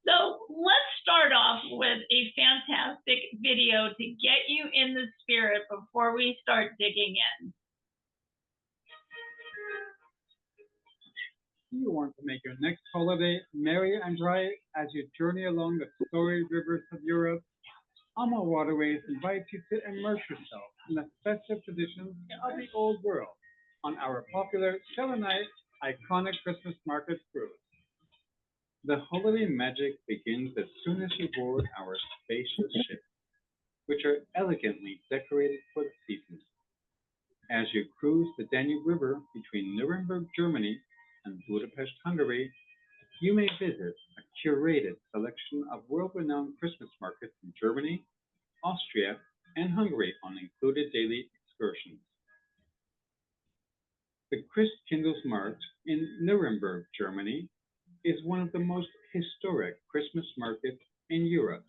So let's start off with a fantastic video to get you in the spirit before we start digging in. You want to make your next holiday merry and dry as you journey along the storied rivers of Europe? AMA Waterways invites you to immerse yourself in the festive traditions of the Old World on our popular seven-night iconic Christmas market cruise. The holiday magic begins as soon as you board our spacious ships, which are elegantly decorated for the season. As you cruise the Danube River between Nuremberg, Germany, and Budapest, Hungary, you may visit a curated selection of world-renowned Christmas markets in Germany, Austria, and Hungary on included daily excursions. The Christkindlesmarkt in Nuremberg, Germany, is one of the most historic Christmas markets in Europe.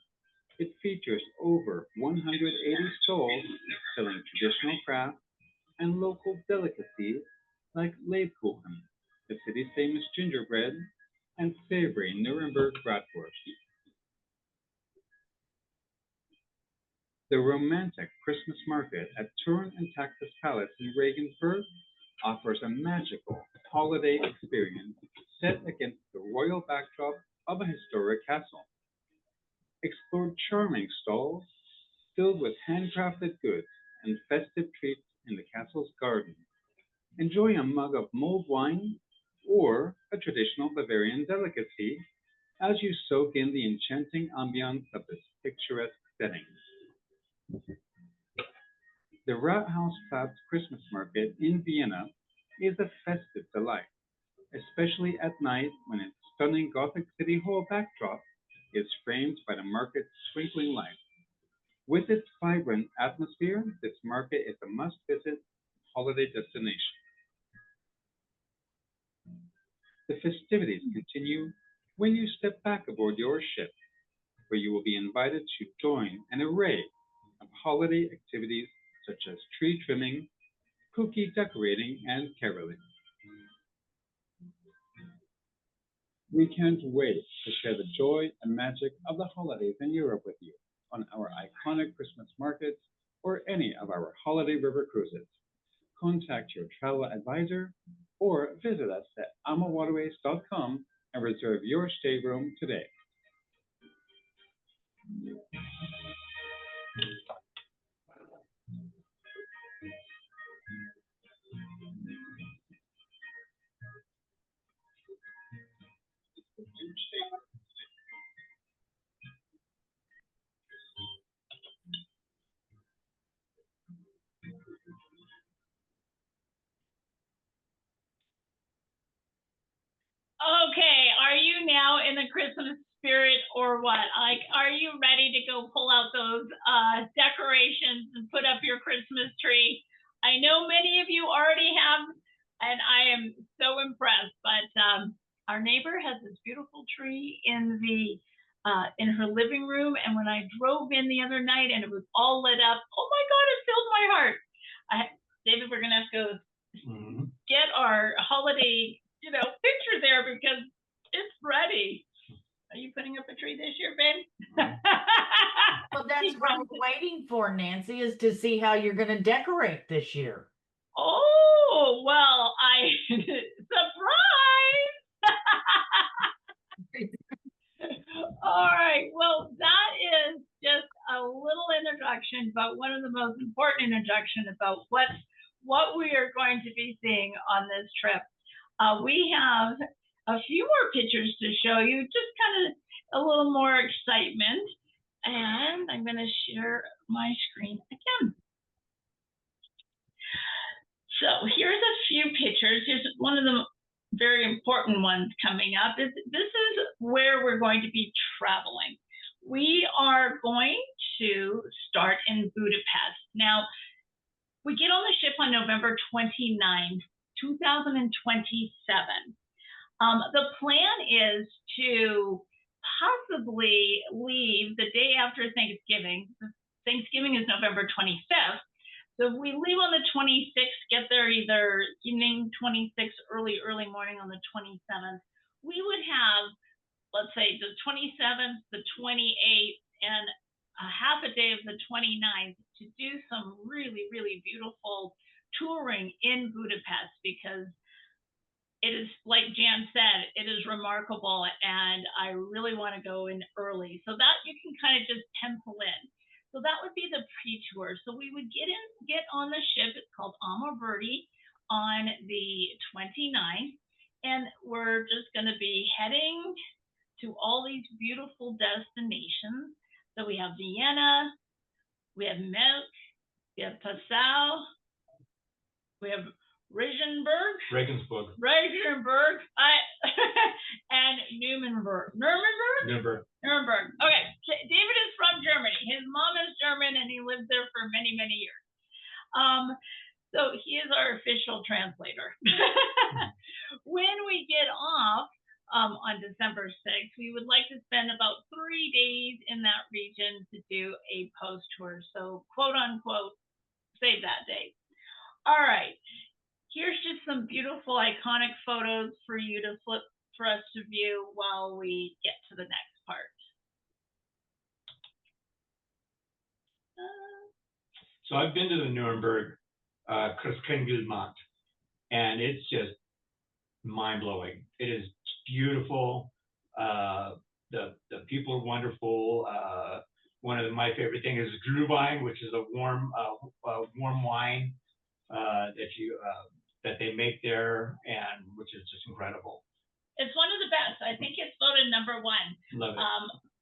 It features over 180 stalls selling traditional crafts and local delicacies like Lebkuchen, the city's famous gingerbread, and savory Nuremberg bratwurst. The romantic Christmas market at Turn and Taxis Palace in Regensburg offers a magical holiday experience set against the royal backdrop of a historic castle. Explore charming stalls filled with handcrafted goods and festive treats in the castle's garden. Enjoy a mug of mulled wine or a traditional Bavarian delicacy as you soak in the enchanting ambiance of this picturesque setting. The Rathausplatz Christmas Market in Vienna is a festive delight, especially at night when its stunning Gothic city hall backdrop is framed by the market's twinkling lights. With its vibrant atmosphere, this market is a must-visit holiday destination. The festivities continue when you step back aboard your ship, where you will be invited to join an array of holiday activities such as tree trimming, cookie decorating, and caroling. We can't wait to share the joy and magic of the holidays in Europe with you on our iconic Christmas markets or any of our holiday river cruises. Contact your travel advisor or visit us at amawaterways.com and reserve your stateroom today. Okay, are you now in the Christmas spirit or what? Like, are you ready to go pull out those decorations and put up your Christmas tree? I know many of you already have, and I am so impressed, but our neighbor has this beautiful tree in her living room, and when I drove in the other night and it was all lit up, oh my God, it filled my heart. David, we're gonna have to go get our holiday picture there because it's ready. Are you putting up a tree this year, babe? Well, that's what I'm waiting for, Nancy, is to see how you're going to decorate this year. Oh, well, surprise! All right, well, that is just a little introduction, but one of the most important introduction about what we are going to be seeing on this trip. We have a few more pictures to show you, just kind of a little more excitement. And I'm going to share my screen again. So here's a few pictures. Here's one of the very important ones coming up. This is where we're going to be traveling. We are going to start in Budapest. Now, we get on the ship on November 29, 2027. The plan is to possibly leave the day after Thanksgiving. Thanksgiving is November 25th. So if we leave on the 26th, get there either evening 26th, early morning on the 27th, we would have let's say the 27th, the 28th, and a half a day of the 29th to do some really, really beautiful touring in Budapest, because it is, like Jan said, it is remarkable, and I really want to go in early so that you can kind of just pencil in. So that would be the pre-tour. So we would get on the ship. It's called Alma Verde on the 29th, and we're just going to be heading to all these beautiful destinations. So we have Vienna, we have Milk, we have Passau, we have Regensburg, and Nuremberg. Okay, David is from Germany. His mom is German, and he lived there for many, many years. So he is our official translator. When we get off on December 6th, we would like to spend about 3 days in that region to do a post tour. So, quote unquote, save that date. All right. Here's just some beautiful, iconic photos for you to flip for us to view while we get to the next part. So I've been to the Nuremberg Christkindlmarkt, and it's just mind-blowing. It is beautiful. The people are wonderful. One of my favorite things is Glühwein, which is a warm wine that they make there, and which is just incredible. It's one of the best. I think it's voted #1. Love it.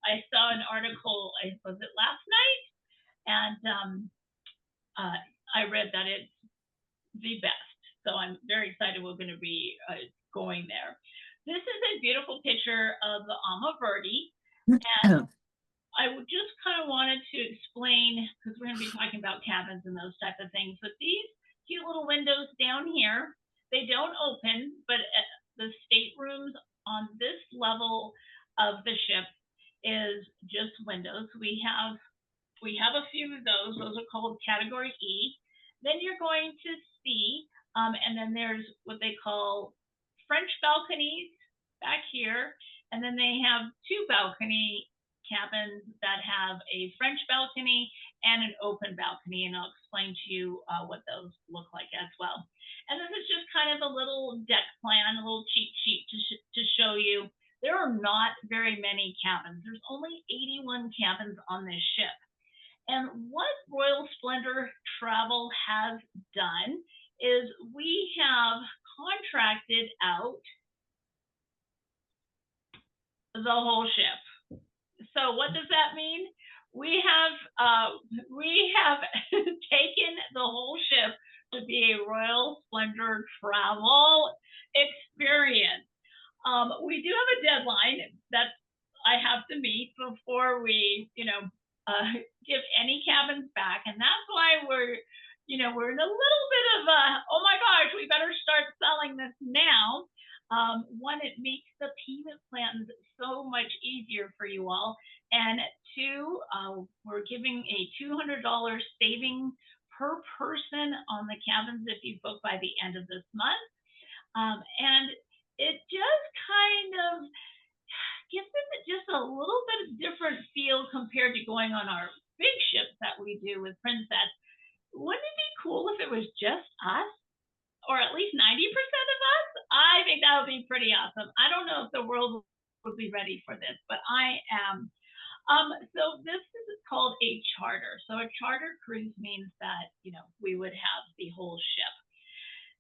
I saw an article, was it last night? And I read that it's the best. So I'm very excited we're going to be going there. This is a beautiful picture of the Alma Verde. And I would just kind of wanted to explain, because we're going to be talking about cabins and those type of things, but these cute little windows down here, they don't open, but the staterooms on this level of the ship is just windows. We have a few of those. Those are called Category E. Then you're going to see, and then there's what they call French balconies back here, and then they have 2 balcony cabins that have a French balcony and an open balcony, and I'll explain to you what those look like as well. And this is just kind of a little deck plan, a little cheat sheet to show you. There are not very many cabins. There's only 81 cabins on this ship. And what Royal Splendor Travel has done is we have contracted out the whole ship. So what does that mean? We have taken the whole ship to be a Royal Splendor Travel experience. We do have a deadline that I have to meet before we, give any cabins back, and that's why we're in a little bit of a, oh my gosh, we better start selling this now. One, it makes the payment plans so much easier for you all. And 2, we're giving a $200 saving per person on the cabins if you book by the end of this month. And it just kind of gives it just a little bit different feel compared to going on our big ships that we do with Princess. Wouldn't it be cool if it was just us? Or at least 90% of us? I think that would be pretty awesome. I don't know if the world would be ready for this, but I am. So this is called a charter. So a charter cruise means that, we would have the whole ship.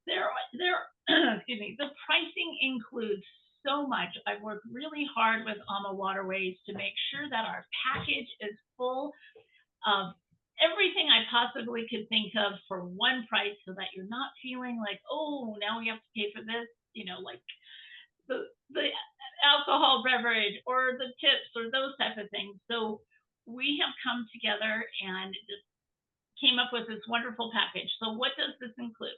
Excuse me, the pricing includes so much. I've worked really hard with Alma Waterways to make sure that our package is full of everything I possibly could think of for one price, so that you're not feeling like, oh, now we have to pay for this, like the alcohol beverage or the tips or those type of things. So we have come together and just came up with this wonderful package. So what does this include?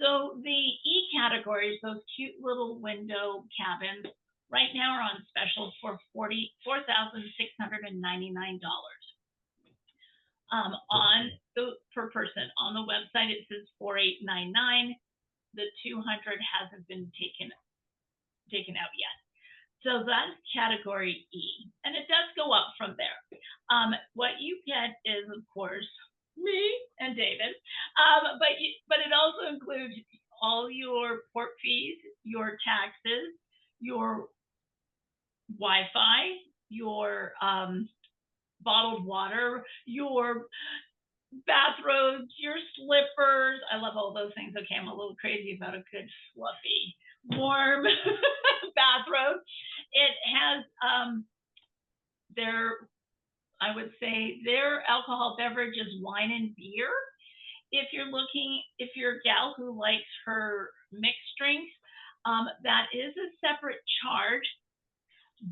So the E categories, those cute little window cabins, right now are on special for $4,699 per person. On the website it says $4,899. The $200 hasn't been taken out yet. So that's category E, and it does go up from there. What you get is, of course, me and David, but it also includes all your port fees, your taxes, your Wi-Fi, your bottled water, your bathrobes, your slippers. I love all those things. Okay, I'm a little crazy about a good fluffy, warm bathrobe. It has I would say their alcohol beverage is wine and beer. If you're a gal who likes her mixed drinks, that is a separate charge.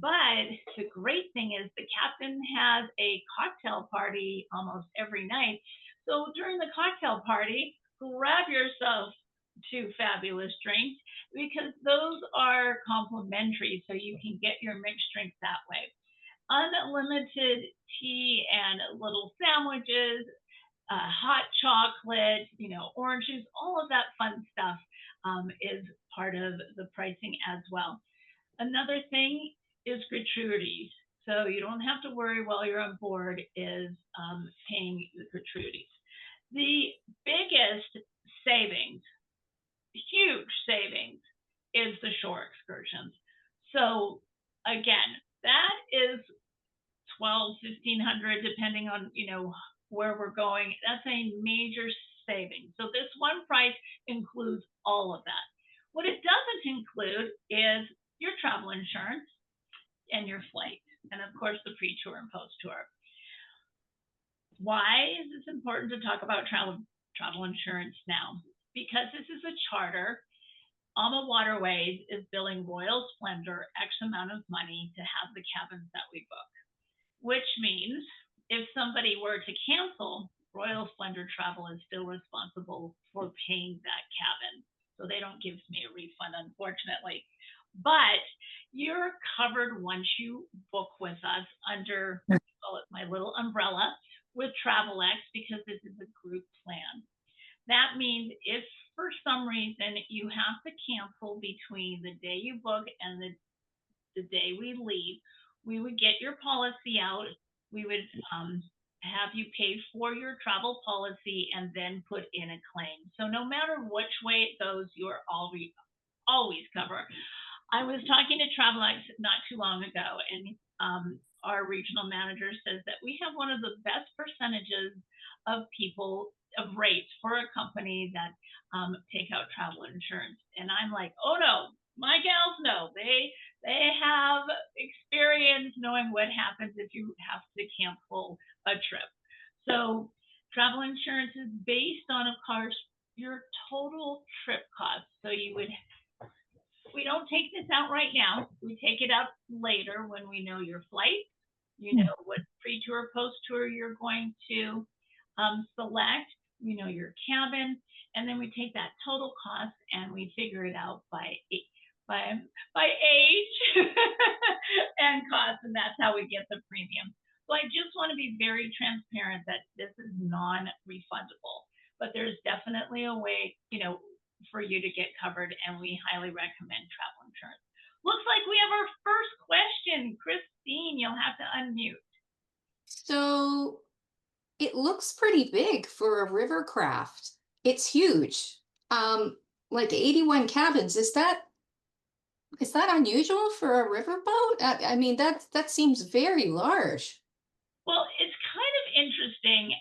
But the great thing is the captain has a cocktail party almost every night. So during the cocktail party, grab yourself 2 fabulous drinks because those are complimentary. So you can get your mixed drinks that way. Unlimited tea and little sandwiches, hot chocolate, orange juice, all of that fun stuff is part of the pricing as well. Another thing is gratuities. So you don't have to worry while you're on board is paying the gratuities. The biggest savings, huge savings, is the shore excursions. So again, that is $1,200, $1,500, depending on where we're going. That's a major savings. So this one price includes all of that. What it doesn't include is your travel insurance and your flight, and of course the pre-tour and post-tour. Why is this important to talk about travel insurance now? Because this is a charter. AMA Waterways is billing Royal Splendor X amount of money to have the cabins that we book, which means if somebody were to cancel, Royal Splendor Travel is still responsible for paying that cabin. So they don't give me a refund, unfortunately. But you're covered once you book with us under my little umbrella with TravelX, because this is a group plan. That means if for some reason you have to cancel between the day you book and the day we leave, we would get your policy out. We would have you pay for your travel policy and then put in a claim. So no matter which way it goes, you are always covered. I was talking to TravelX not too long ago, and our regional manager says that we have one of the best percentages of rates for a company that take out travel insurance. And I'm like, oh no, my gals know. They have experience knowing what happens if you have to cancel a trip. So travel insurance is based on, of course, your total trip cost. So we don't take this out right now. We take it out later when we know your flight, what pre-tour, post-tour you're going to select, your cabin, and then we take that total cost and we figure it out by age and cost, and that's how we get the premium. So I just want to be very transparent that this is non-refundable, but there's definitely a way, for you to get covered, and we highly recommend travel insurance. Looks like we have our first question. Christine, you'll have to unmute. So it looks pretty big for a river craft. It's huge. Like 81 cabins. Is that unusual for a riverboat? I mean, that seems very large. Well, it's kind of interesting.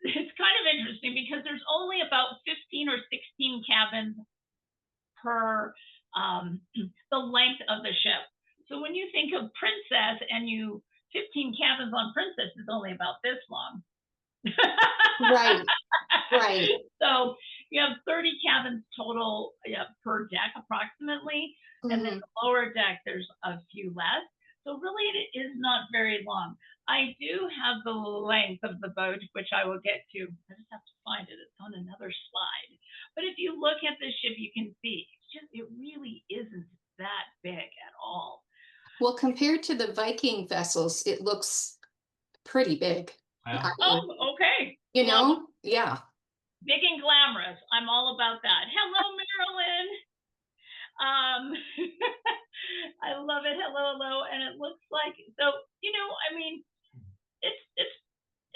It's kind of interesting because there's only about 15 or 16 cabins per the length of the ship. So when you think of Princess and 15 cabins on Princess is only about this long. Right. So you have 30 cabins total per deck approximately. Mm-hmm. And then the lower deck, there's a few less. So really it is not very long. I do have the length of the boat, which I will get to. I just have to find it. It's on another slide. But if you look at the ship, you can see it really isn't that big at all. Well, compared to the Viking vessels, it looks pretty big. Wow. Oh, okay. Yeah. Big and glamorous. I'm all about that. Hello, Marilyn. I love it. Hello, hello. And it looks like, so, I mean, it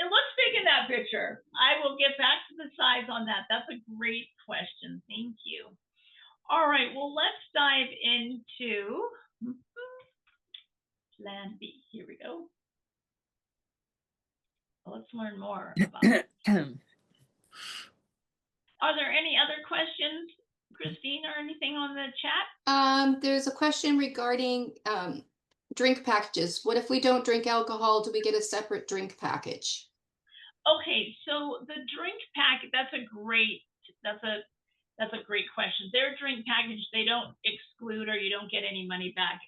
looks big in that picture. I will get back to the size on that. That's a great question. Thank you. All right, well, let's dive into Plan B. Here we go. Well, let's learn more about it. Are there any other questions, Christine, or anything on the chat? There's a question regarding drink packages. What if we don't drink alcohol? Do we get a separate drink package? Okay, so the drink package, that's a great question. Their drink package, they don't exclude, or you don't get any money back.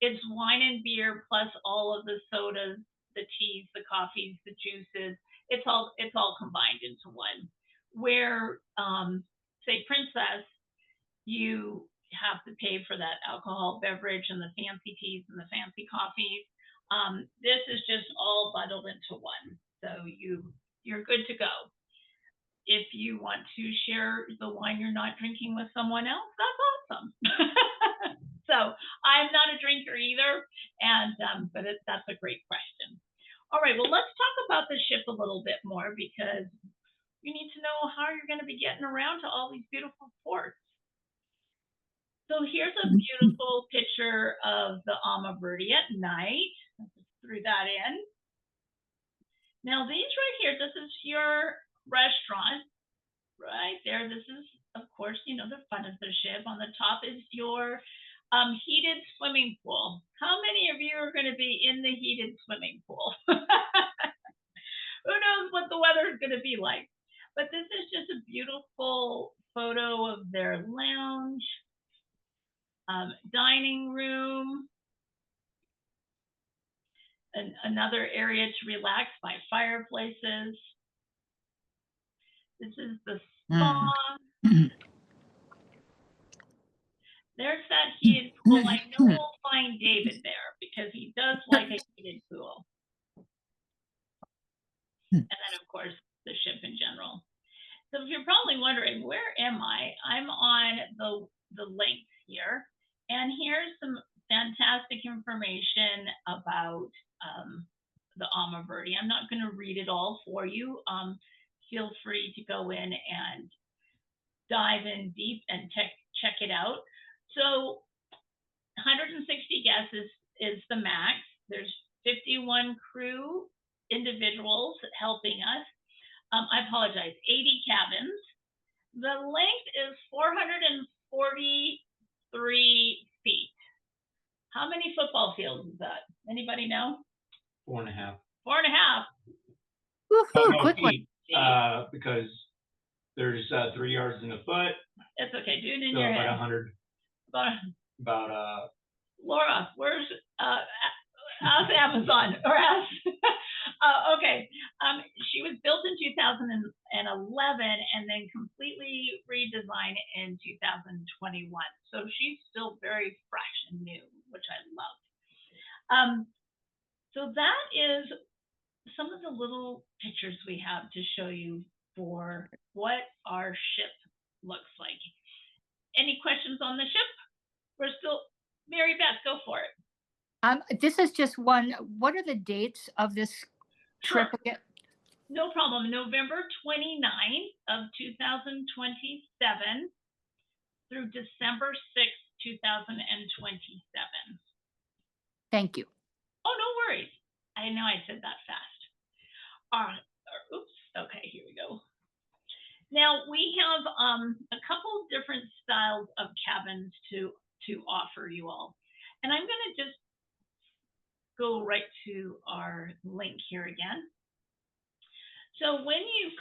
It's wine and beer plus all of the sodas, the teas, the coffees, the juices. It's all combined into one. Where say Princess, you have to pay for that alcohol beverage and the fancy teas and the fancy coffees. This is just all bundled into one, so you're good to go. If you want to share the wine you're not drinking with someone else, that's awesome. So I'm not a drinker either, and but that's a great question. All right, well, let's talk about the ship a little bit more, because you need to know how you're going to be getting around to all these beautiful ports. So here's a beautiful picture of the Alma Verde at night. I just threw that in. Now these right here, this is your restaurant right there. This is, of course, the front of the ship. On the top is your heated swimming pool. How many of you are going to be in the heated swimming pool? Who knows what the weather is going to be like? But this is just a beautiful photo of their lounge, dining room, and another area to relax by fireplaces. This is the spa. There's that heated pool. I know we'll find David there because he does like a heated pool. And then, of course, the ship in general. So if you're probably wondering, where am I? I'm on the link here. And here's some fantastic information about the Alma Verde. I'm not going to read it all for you. Feel free to go in and dive in deep and check it out. So 160 guests is the max. There's 51 crew individuals helping us. I apologize, 80 cabins. The length is 443 feet. How many football fields is that? Anybody know? 4.5. 4.5. Woohoo, quick one. Because there's 3 yards in a foot. It's okay, do it in So your about head. 100. About Laura, where's how's Amazon or ask? Okay, she was built in 2011 and then completely redesigned in 2021. So she's still very fresh and new, which I love. So that is some of the little pictures we have to show you for what our ship looks like. Any questions on the ship? We're still, Mary Beth, go for it. This is just one. What are the dates of this trip again? No problem. November 29th of 2027 through December 6th, 2027. Thank you. Oh, no worries. I know I said that fast. Oops. Okay, here we go. Now we have a couple different styles of cabins to offer you all. And I'm going to just go right to our link here again. So when you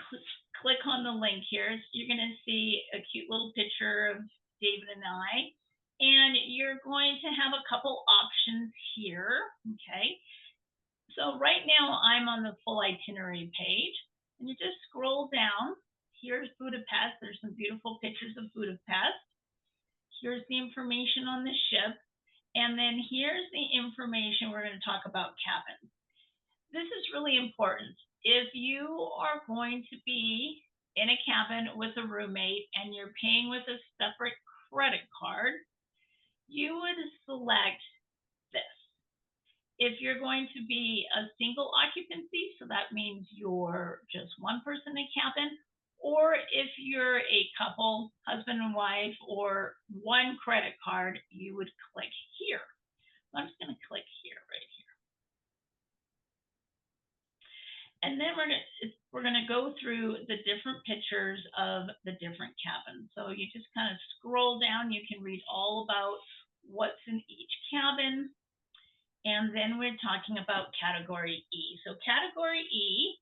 click on the link here, you're going to see a cute little picture of David and I, and you're going to have a couple options here, okay? So right now I'm on the full itinerary page, and you just scroll down. Here's Budapest. There's some beautiful pictures of Budapest. Here's the information on the ship. And then here's the information we're going to talk about cabins. This is really important. If you are going to be in a cabin with a roommate and you're paying with a separate credit card, you would select this. If you're going to be a single occupancy, so that means you're just one person in a cabin, or if you're a couple, husband and wife, or one credit card, you would click here. I'm just going to click here, right here. And then we're gonna go through the different pictures of the different cabins. So you just kind of scroll down, you can read all about what's in each cabin. And then we're talking about category E. So category E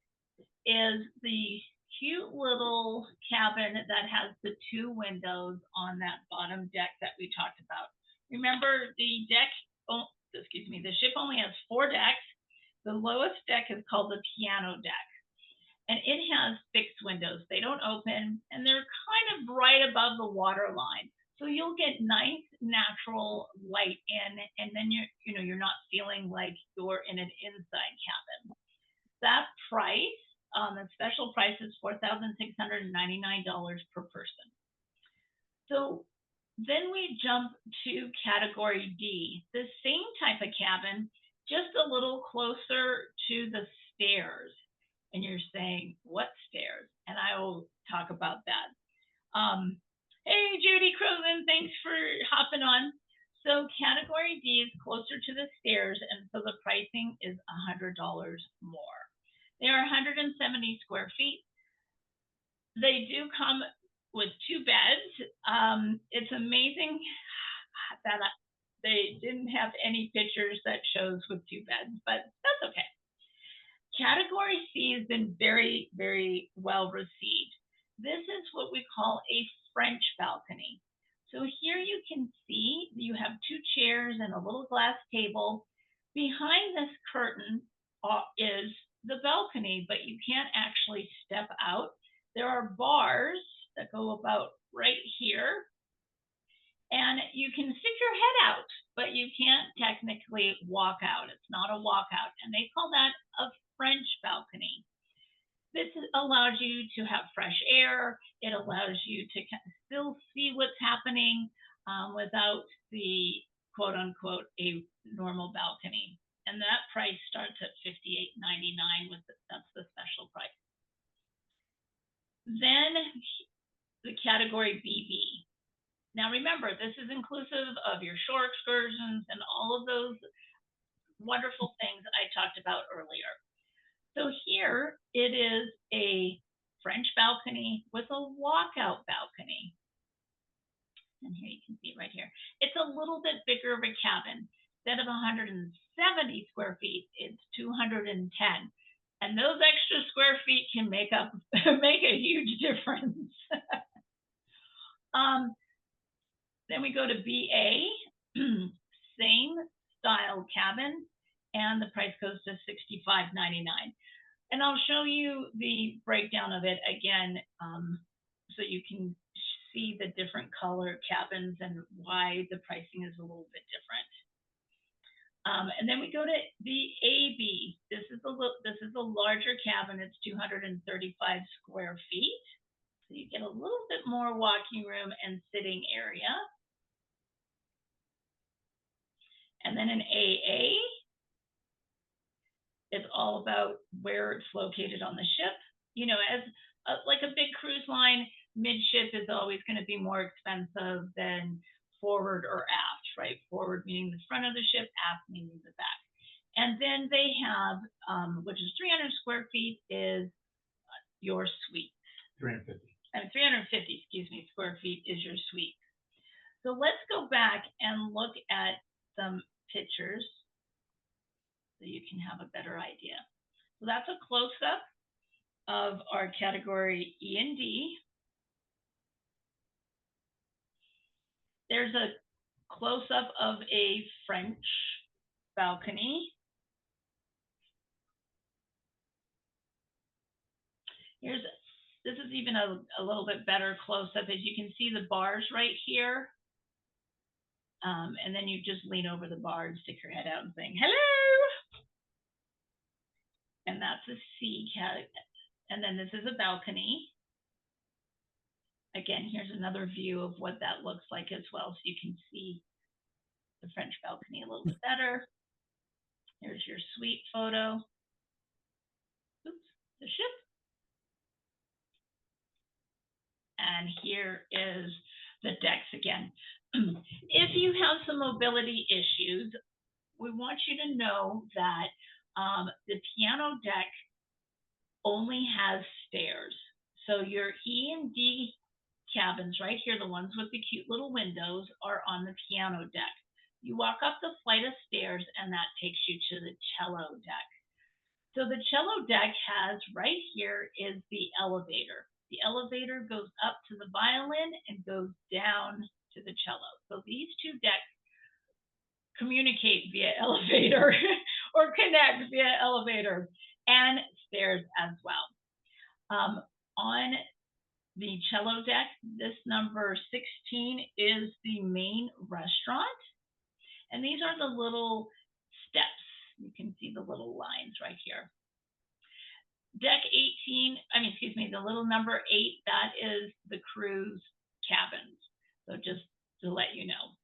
is the cute little cabin that has the 2 windows on that bottom deck that we talked about. Remember, the deck, the ship only has 4 decks. The lowest deck is called the piano deck, and it has fixed windows. They don't open, and they're kind of right above the water line. So you'll get nice natural light in, and then you're not feeling like you're in an inside cabin. That price, the special price is $4,699 per person. So then we jump to category D, the same type of cabin, just a little closer to the stairs. And you're saying, what stairs? And I will talk about that. Hey, Judy Crozen, thanks for hopping on. So category D is closer to the stairs, and so the pricing is $100 more. They are 170 square feet. They do come with 2 beds. It's amazing that they didn't have any pictures that shows with 2 beds, but that's okay. Category C has been very, very well received. This is what we call a French balcony. So here you can see you have 2 chairs and a little glass table. Behind this curtain is the balcony, but you can't actually step out. There are bars that go about right here, and you can stick your head out, but you can't technically walk out. It's not a walkout, and they call that a French balcony. This allows you to have fresh air. It allows you to still see what's happening without the quote unquote a normal balcony. And that price starts at $58.99. That's the special price. Then the category BB. Now remember, this is inclusive of your shore excursions and all of those wonderful things I talked about earlier. So here it is a French balcony with a walkout balcony. And here you can see it right here. It's a little bit bigger of a cabin. Instead of 170 square feet, it's 210. And those extra square feet can make a huge difference. Then we go to BA, same style cabin, and the price goes to $65.99. And I'll show you the breakdown of it again, so you can see the different color cabins and why the pricing is a little bit different. And then we go to the AB. This is a larger cabin. It's 235 square feet. So you get a little bit more walking room and sitting area. And then an AA is all about where it's located on the ship. You know, as like a big cruise line, midship is always going to be more expensive than forward or aft, right? Forward meaning the front of the ship, aft meaning the back. And then they have, which is 300 square feet, is your suite. 350. 350, square feet is your suite. So let's go back and look at some pictures so you can have a better idea. So that's a close-up of our category E and D. There's a close-up of a French balcony. This is even a little bit better close-up, as you can see the bars right here. And then you just lean over the bar and stick your head out and saying, hello. And that's a C category. And then this is a balcony. Again, here's another view of what that looks like as well, so you can see the French balcony a little bit better. Here's your suite photo. Oops, the ship. And here is the decks again. If you have some mobility issues, we want you to know that the piano deck only has stairs. So your E and D cabins right here, the ones with the cute little windows, are on the piano deck. You walk up the flight of stairs and that takes you to the cello deck. So the cello deck has right here is the elevator. The elevator goes up to the violin and goes down to the cello. So these two decks communicate via elevator or connect via elevator and stairs as well. On the cello deck, this number 16 is the main restaurant. And these are the little steps. You can see the little lines right here. Deck 18, the little number 8, that is the crew's cabins. So just to let you know.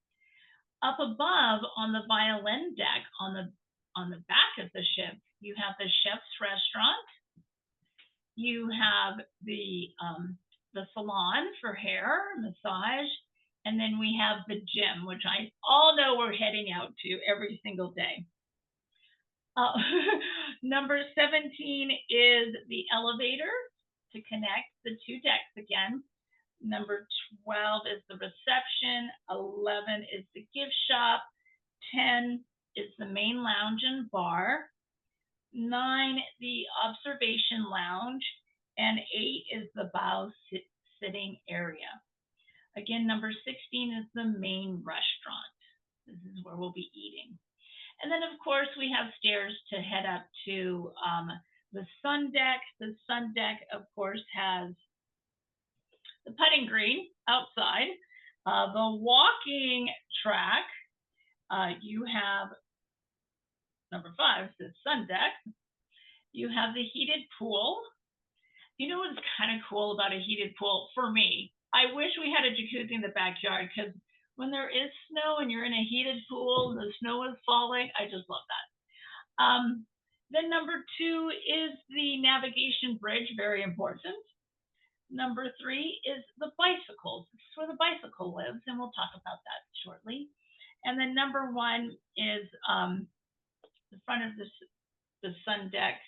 Up above on the violin deck, on the back of the ship, you have the chef's restaurant. You have the salon for hair, massage, and then we have the gym, which I all know we're heading out to every single day. Number 17 is the elevator to connect the two decks again. Number 12 is the reception. 11 is the gift shop. 10 is the main lounge and bar. 9, the observation lounge. And 8 is the bow sitting area. Again, number 16 is the main restaurant. This is where we'll be eating. And then, of course, we have stairs to head up to the sun deck. The sun deck, of course, has the putting green outside, the walking track. You have number 5, the sun deck. You have the heated pool. You know what's kind of cool about a heated pool for me? I wish we had a jacuzzi in the backyard, because when there is snow and you're in a heated pool and the snow is falling, I just love that. Then number 2 is the navigation bridge, very important. Number 3 is the bicycles. This is where the bicycle lives, and we'll talk about that shortly. And then number 1 is the front of the sun deck,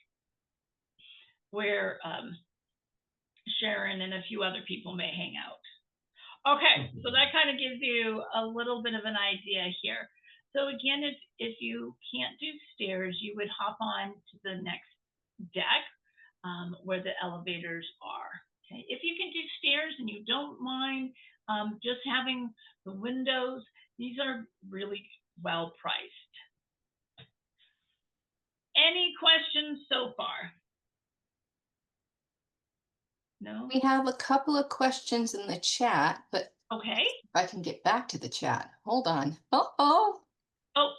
where Sharon and a few other people may hang out. Okay, so that kind of gives you a little bit of an idea here. So again, if you can't do stairs, you would hop on to the next deck where the elevators are. Okay, if you can do stairs and you don't mind just having the windows, these are really well priced. Any questions so far? No? We have a couple of questions in the chat, but Okay. if I can get back to the chat. Hold on. Oh,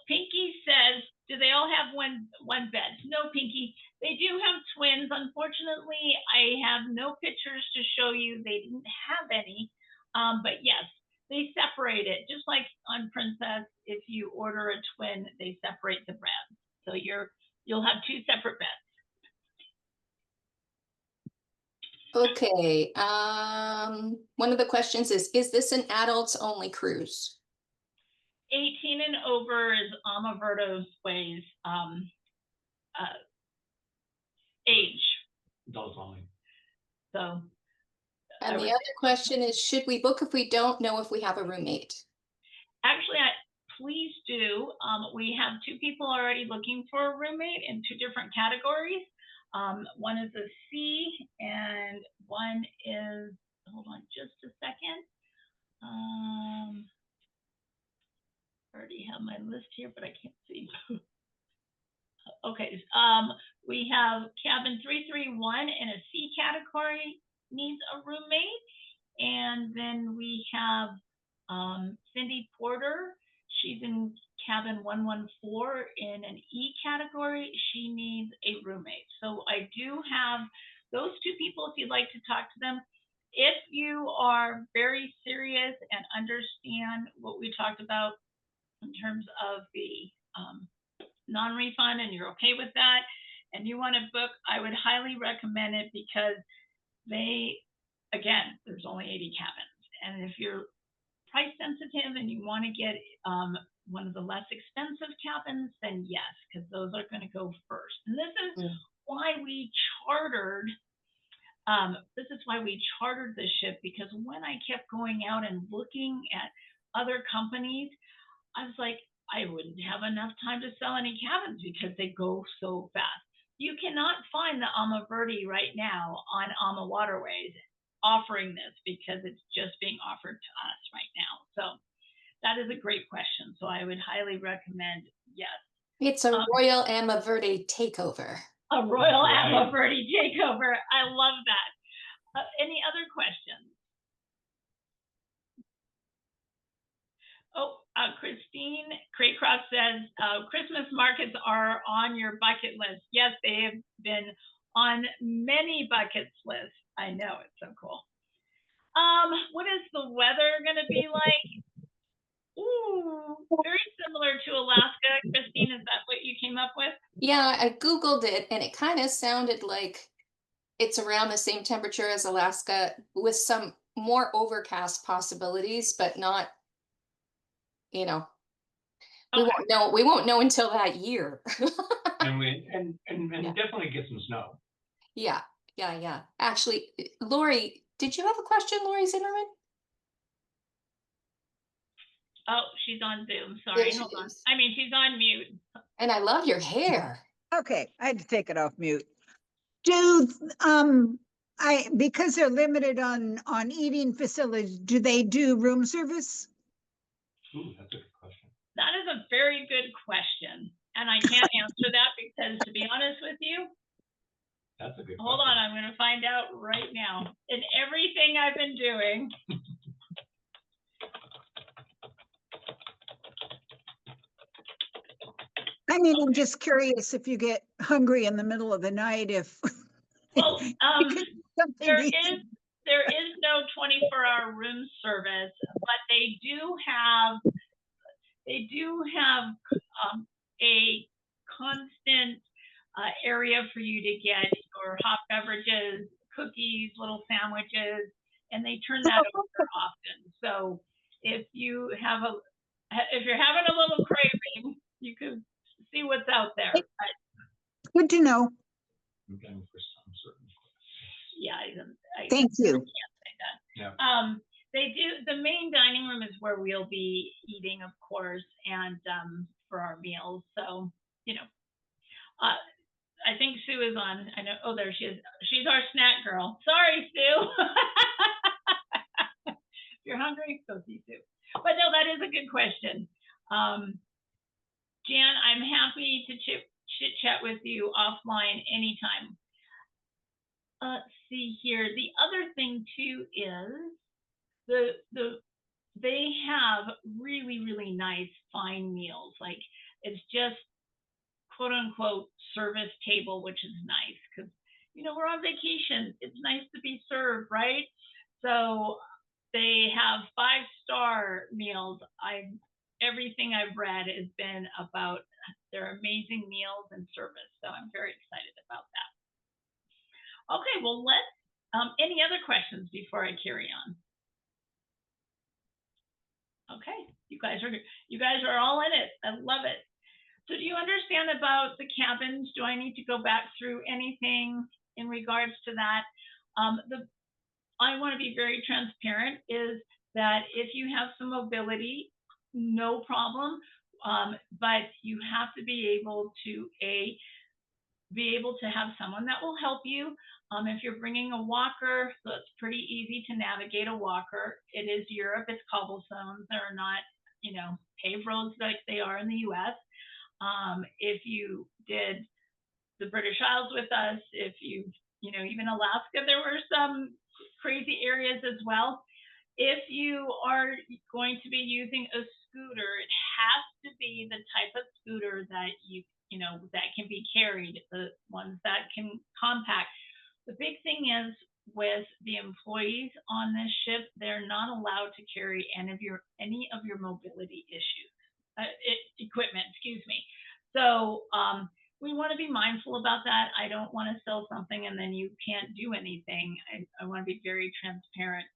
Pinky says, do they all have one bed? No, Pinky. They do have twins. Unfortunately, I have no pictures to show you. They didn't have any. But yes, they separate it. Just like on Princess, if you order a twin, they separate the beds. So you'll have 2 separate beds. okay. One of the questions is this an adults only cruise? 18 and over is Amaverto's ways age. Adults only. So. And the other question is, should we book if we don't know if we have a roommate? Actually, please do. We have 2 people already looking for a roommate in 2 different categories. One is a C and one is, hold on just a second. I already have my list here, but I can't see. Okay, we have cabin 331 in a C category needs a roommate. And then we have Cindy Porter. She's in cabin 114 in an E category. She needs a roommate. So I do have those 2 people if you'd like to talk to them. If you are very serious and understand what we talked about in terms of the non-refund, and you're okay with that, and you want to book, I would highly recommend it, because there's only 80 cabins. And if you're price sensitive and you want to get one of the less expensive cabins, then yes, because those are going to go first. And this is why we chartered. This is why we chartered the ship, because when I kept going out and looking at other companies, I was like, I wouldn't have enough time to sell any cabins because they go so fast. You cannot find the Alma Verde right now on Alma Waterways offering this, because it's just being offered to us right now. So that is a great question. So I would highly recommend, yes. It's a Royal Alma Verde takeover. A Royal Alma Verde takeover. I love that. Any other questions? Oh, Christine Craycroft says, Christmas markets are on your bucket list. Yes, they have been on many bucket lists. I know, it's so cool. What is the weather going to be like? Ooh, very similar to Alaska. Christine, is that what you came up with? Yeah, I Googled it and it kind of sounded like it's around the same temperature as Alaska, with some more overcast possibilities, but not, we Okay. won't know. We won't know until that year. And Yeah. definitely get some snow. Yeah. Actually, Lori, did you have a question, Lori Zimmerman? Oh, she's on Zoom. Sorry, There hold she on. is. I mean, she's on mute. And I love your hair. Okay, I had to take it off mute. Because they're limited on eating facilities, do they do room service? Ooh, that's a good question. That is a very good question. And I can't answer that because, to be honest with you, That's a good question. hold on, I'm going to find out right now. In everything I've been doing. I mean, I'm just curious if you get hungry in the middle of the night, if Well, something to eat. there is no 24-hour room service, but they do have a constant area for you to get your hot beverages, cookies, little sandwiches, and they turn that over often. So if you're having a little craving, you can see what's out there. Good to know. I'm going for some certain. Yeah, Thank you. Can't say that. Yeah. They do. The main dining room is where we'll be eating, of course, and for our meals. So, I think Sue is on. I know. Oh, there she is. She's our snack girl. Sorry, Sue. If you're hungry, go see Sue. But no, that is a good question. Jan, I'm happy to chit chat with you offline anytime. Let's see here. The other thing too is they have really, really nice fine meals. Like, it's just quote unquote service table, which is nice because we're on vacation. It's nice to be served, right? So they have 5-star meals. Everything I've read has been about their amazing meals and service. So I'm very excited about that. Okay, well, let's, any other questions before I carry on? Okay, you guys are all in it. I love it. So do you understand about the cabins? Do I need to go back through anything in regards to that? I want to be very transparent, is that if you have some mobility, no problem, but you have to be able to have someone that will help you. If you're bringing a walker, so it's pretty easy to navigate a walker. It is Europe, it's cobblestones. There are not, paved roads like they are in the US. If you did the British Isles with us, if even Alaska, there were some crazy areas as well. If you are going to be using a scooter, it has to be the type of scooter that that can be carried, the ones that can compact. The big thing is, with the employees on this ship, they're not allowed to carry any of your mobility issues. equipment, excuse me. So we want to be mindful about that. I don't want to sell something and then you can't do anything. I want to be very transparent.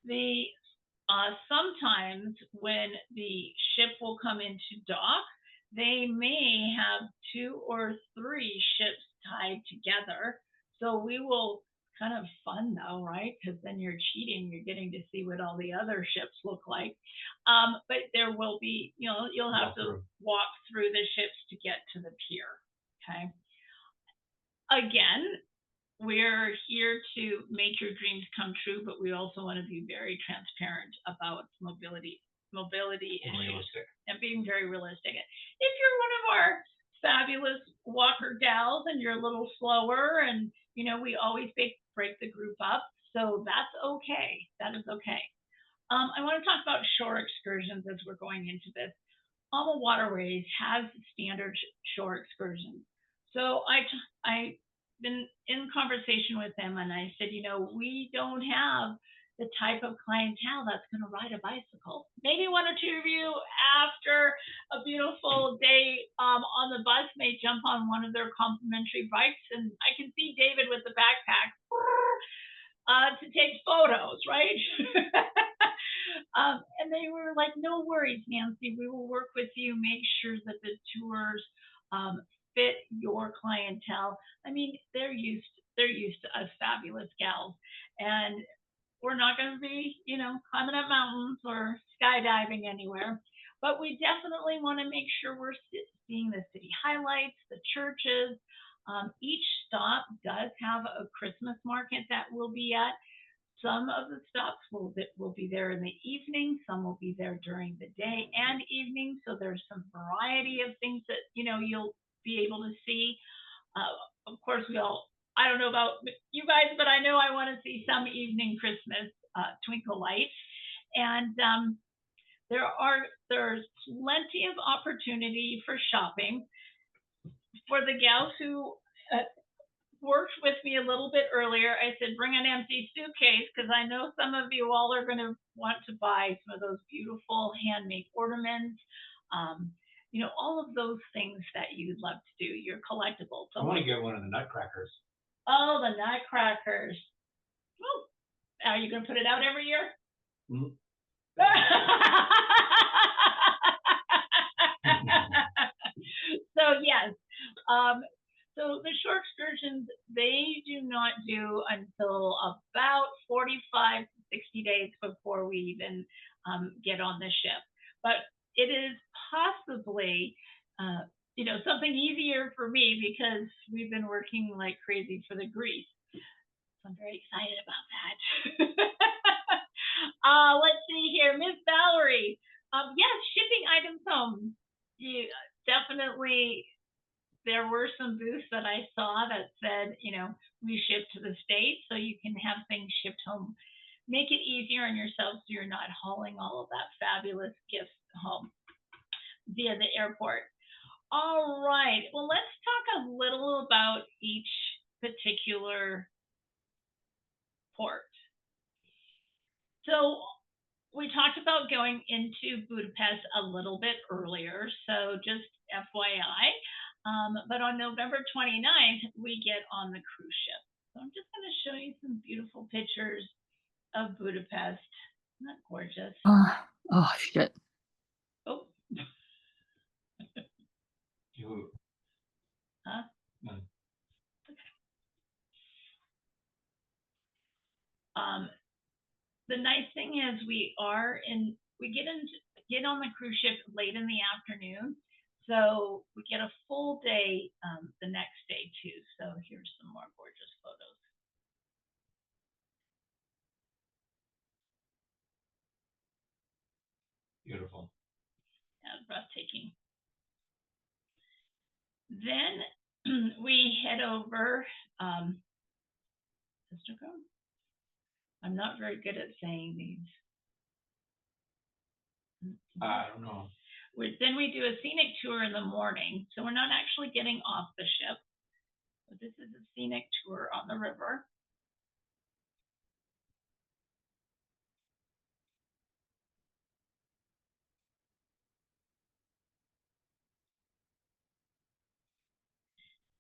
The sometimes when the ship will come into dock, they may have 2 or 3 ships tied together. So we will kind of fun though, right? Because then you're cheating, you're getting to see what all the other ships look like. But there will be, you'll have to walk through the ships to get to the pier. Okay. Again, we're here to make your dreams come true, but we also want to be very transparent about mobility issues and being very realistic. If you're one of our fabulous walker gals and you're a little slower, and we always break the group up, so that's okay. That is okay. I want to talk about shore excursions as we're going into this. Alma Waterways has standard shore excursions. So I've been in conversation with them and I said, we don't have the type of clientele that's going to ride a bicycle. Maybe 1 or 2 of you after a beautiful day on the bus may jump on one of their complimentary bikes, and I can see David with the backpack to take photos, right? And they were like, no worries, Nancy, we will work with you, make sure that the tours fit your clientele. I mean, they're used to us fabulous gals, and we're not going to be, climbing up mountains or skydiving anywhere, but we definitely want to make sure we're seeing the city highlights, the churches. Each stop does have a Christmas market that we'll be at. Some of the stops will be there in the evening. Some will be there during the day and evening. So there's some variety of things that, you'll be able to see. Of course, I don't know about you guys, but I know I want to see some evening Christmas twinkle lights. And there's plenty of opportunity for shopping. For the gals who worked with me a little bit earlier, I said, bring an empty suitcase, because I know some of you all are going to want to buy some of those beautiful handmade ornaments. All of those things that you'd love to do, your collectibles. I want to get one of the nutcrackers. Oh, the nutcrackers. Oh, are you going to put it out every year? Mm-hmm. So yes. So the shore excursions, they do not do until about 45 to 60 days before we even get on the ship. But it is possibly, something easier for me because we've been working like crazy for the Greece. So I'm very excited about that. Let's see here, Miss Valerie. Yes, shipping items home. You definitely. There were some booths that I saw that said, we ship to the States, so you can have things shipped home. Make it easier on yourself so you're not hauling all of that fabulous gifts home via the airport. All right, well, let's talk a little about each particular port. So we talked about going into Budapest a little bit earlier, so just FYI. But on November 29th, we get on the cruise ship. So I'm just going to show you some beautiful pictures of Budapest. Isn't that gorgeous? Oh, shit. Oh. Huh? No. The nice thing is we get on the cruise ship late in the afternoon. So we get a full day the next day too. So here's some more gorgeous photos. Beautiful. Yeah, breathtaking. Then we head over. Instagram. I'm not very good at saying these. I don't know. Then we do a scenic tour in the morning. So we're not actually getting off the ship. But this is a scenic tour on the river.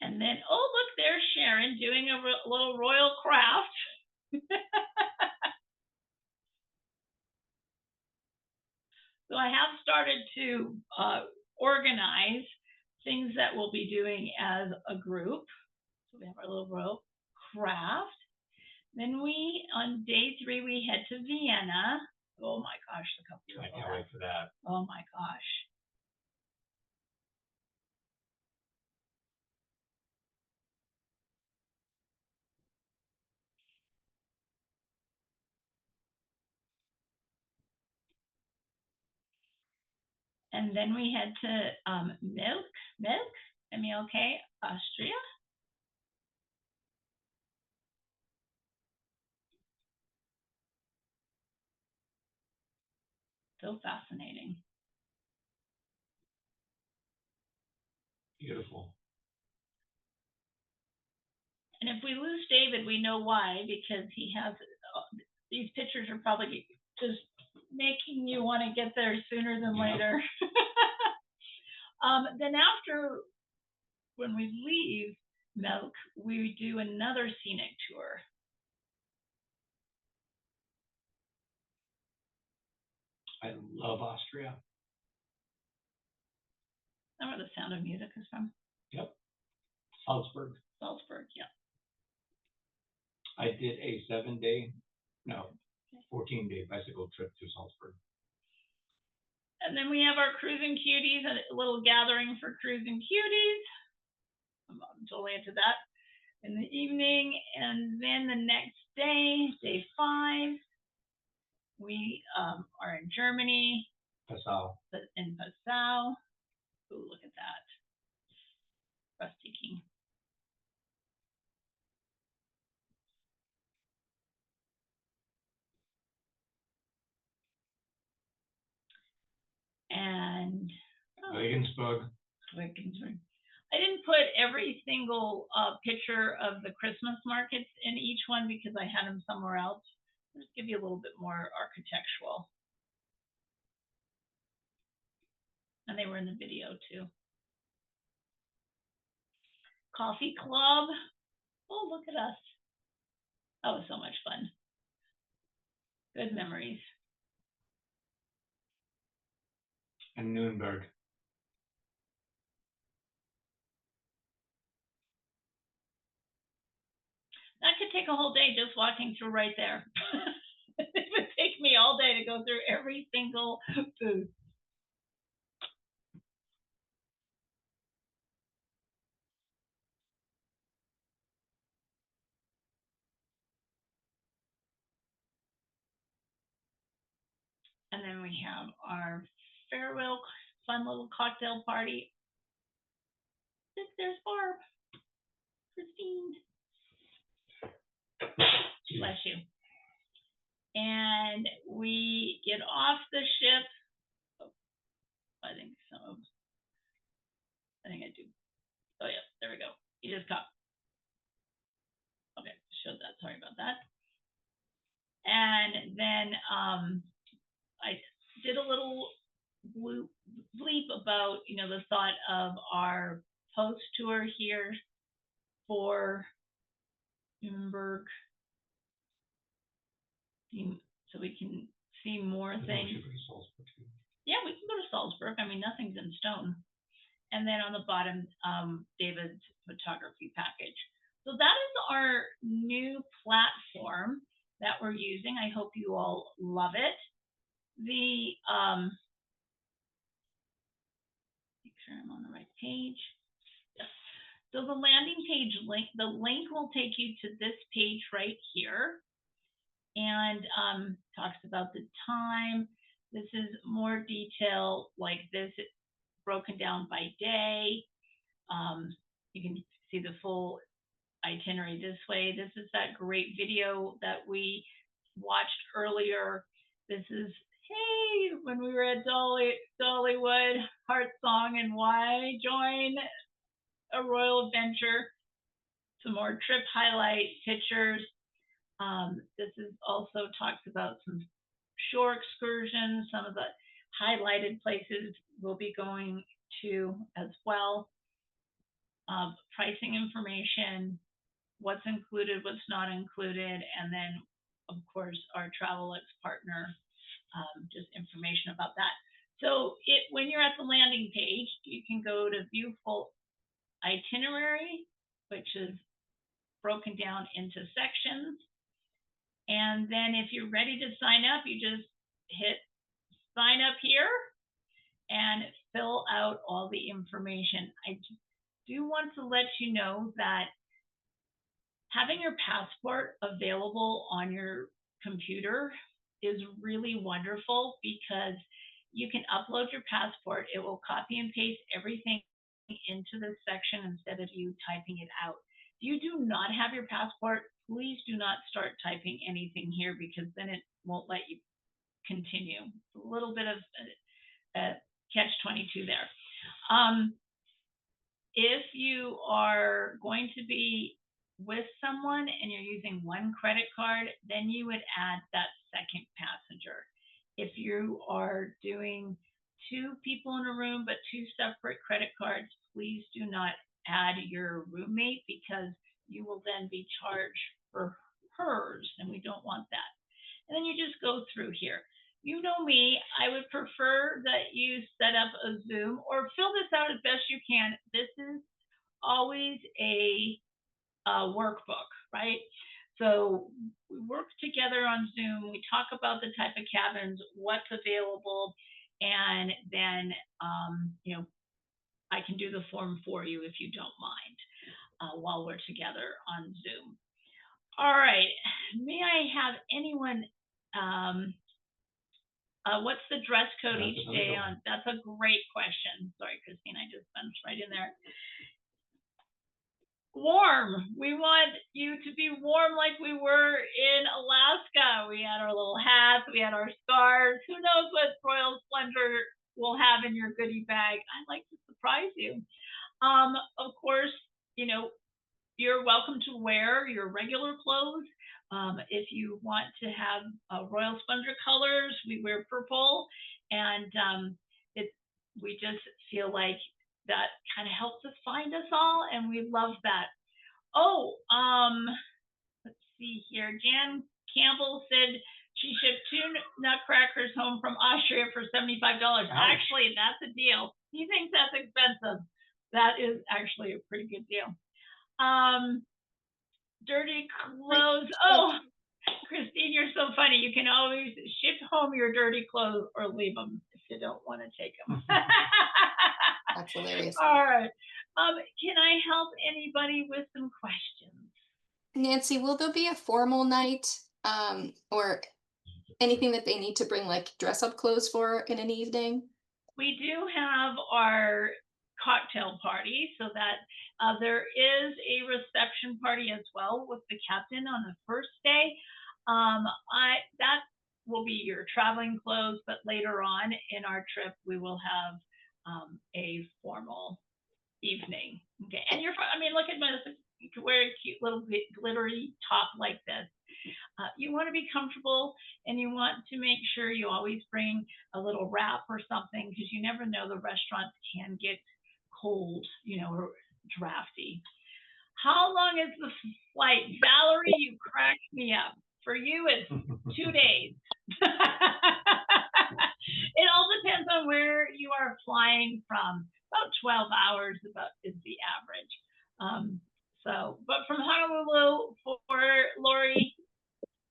And then, oh, look, there's Sharon doing a little royal craft. So I have started to organize things that we'll be doing as a group. So we have our little royal craft. Then on day 3, we head to Vienna. Oh my gosh, look how I beautiful can't that wait for that. Oh my gosh. And then we head to Milk, M-E-L-K, Austria. So fascinating. Beautiful. And if we lose David, we know why, because he has, these pictures are probably just making you want to get there sooner than later. Then after, when we leave Milk, we do another scenic tour. I love Austria. That's where the Sound of Music is from. Yep. Salzburg. Salzburg, yeah. I did a 14-day bicycle trip to Salzburg. And then we have our cruising cuties, a little gathering for cruising cuties. I'm totally into that in the evening. And then the next day, day 5, we are in Germany. Passau. In Passau. Ooh, look at that. Breathtaking. And Regensburg. I didn't put every single picture of the Christmas markets in each one because I had them somewhere else. I'll just give you a little bit more architectural. And they were in the video too. Coffee Club. Oh, look at us. That was so much fun. Good memories. And Nuremberg. That could take a whole day just walking through right there. It would take me all day to go through every single booth. And then we have our farewell fun little cocktail party. There's Barb. Christine. Bless you. And we get off the ship. Oh, I think I do. Oh yeah, there we go. You just caught. Okay, showed that. Sorry about that. And then I did a little bleep about, the thought of our post tour here for Nuremberg, so we can see more things. Yeah, we can go to Salzburg. I mean, nothing's in stone. And then on the bottom, David's photography package. So that is our new platform that we're using. I hope you all love it. Make sure I'm on the right page. Yes. So the landing page link, the link will take you to this page right here, and talks about the time. This is more detail like this, it's broken down by day. You can see the full itinerary this way. This is that great video that we watched earlier. This is, hey, when we were at Dollywood, Heart Song, and why join a royal adventure. Some more trip highlight pictures. This is also talks about some shore excursions, some of the highlighted places we'll be going to as well. pricing information, what's included, what's not included, and then, of course, our TravelX partner, just information about that. So when you're at the landing page, you can go to view full itinerary, which is broken down into sections. And then if you're ready to sign up, you just hit sign up here and fill out all the information. I do want to let you know that having your passport available on your computer is really wonderful, because you can upload your passport. It will copy and paste everything into this section instead of you typing it out. If you do not have your passport, please do not start typing anything here, because then it won't let you continue. A little bit of catch-22 there. If you are going to be with someone and you're using one credit card, then you would add that second passenger. If you are doing 2 people in a room but 2 separate credit cards, please do not add your roommate, because you will then be charged for hers, and we don't want that. And then you just go through here. You know me, I would prefer that you set up a Zoom or fill this out as best you can. This is always a workbook, right? So we work together on Zoom. We talk about the type of cabins, what's available, and then, you know, I can do the form for you if you don't mind, while we're together on Zoom. All right, may I have anyone, what's the dress code each day on? That's a great question. Sorry, Christine, I just bunched right in there. Warm. We want you to be warm like we were in Alaska. We had our little hats, we had our scarves. Who knows what Royal Splendor will have in your goodie bag? I'd like to surprise you. Of course, you know, you're welcome to wear your regular clothes. If you want to have Royal Splendor colors, we wear purple, and we just feel like that kind of helps us find us all, and we love that. Oh, let's see here. Jan Campbell said she shipped 2 nutcrackers home from Austria for $75. Actually, that's a deal. He thinks that's expensive. That is actually a pretty good deal. Dirty clothes. Oh, Christine, you're so funny. You can always ship home your dirty clothes or leave them if you don't want to take them. That's hilarious. All right. Can I help anybody with some questions? Nancy, will there be a formal night, or anything that they need to bring, like dress-up clothes for in an evening? We do have our cocktail party, so that there is a reception party as well with the captain on the first day. That will be your traveling clothes, but later on in our trip, we will have a formal evening. Okay, and I mean, look at my, you can wear a cute little glittery top like this. You want to be comfortable, and you want to make sure you always bring a little wrap or something, because you never know, the restaurants can get cold, you know, or drafty. How long is the flight? Valerie, you cracked me up. For you, it's 2 days. It all depends on where you are flying from. About 12 hours is the average. But from Honolulu, for Lori,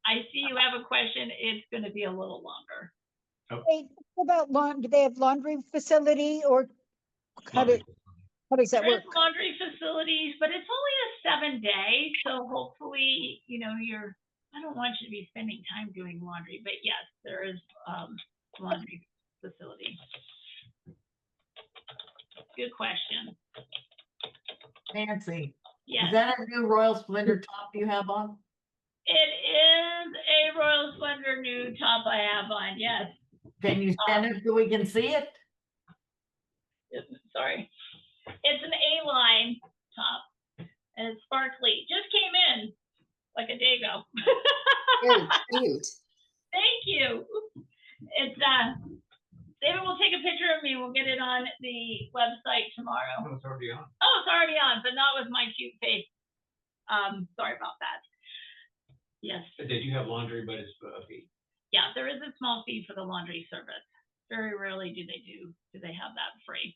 I see you have a question. It's going to be a little longer. Hey, what about do they have laundry facility, or how does that There work? is laundry facilities, but it's only a 7-day. So hopefully, you know, I don't want you to be spending time doing laundry, but yes, there is laundry facility. Good question. Nancy, Yes. is that a new Royal Splendor top you have on? It is a Royal Splendor new top I have on, yes. Can you send it so we can see it? Sorry. It's an A-line top, and it's sparkly. Just came in like a day ago. Very cute. Thank you. It's David will take a picture of me. We'll get it on the website tomorrow. Oh, it's already on. Oh, it's already on, but not with my cute face. Sorry about that. Yes. They do have laundry, but it's a fee. Yeah, there is a small fee for the laundry service. Very rarely do they have that free.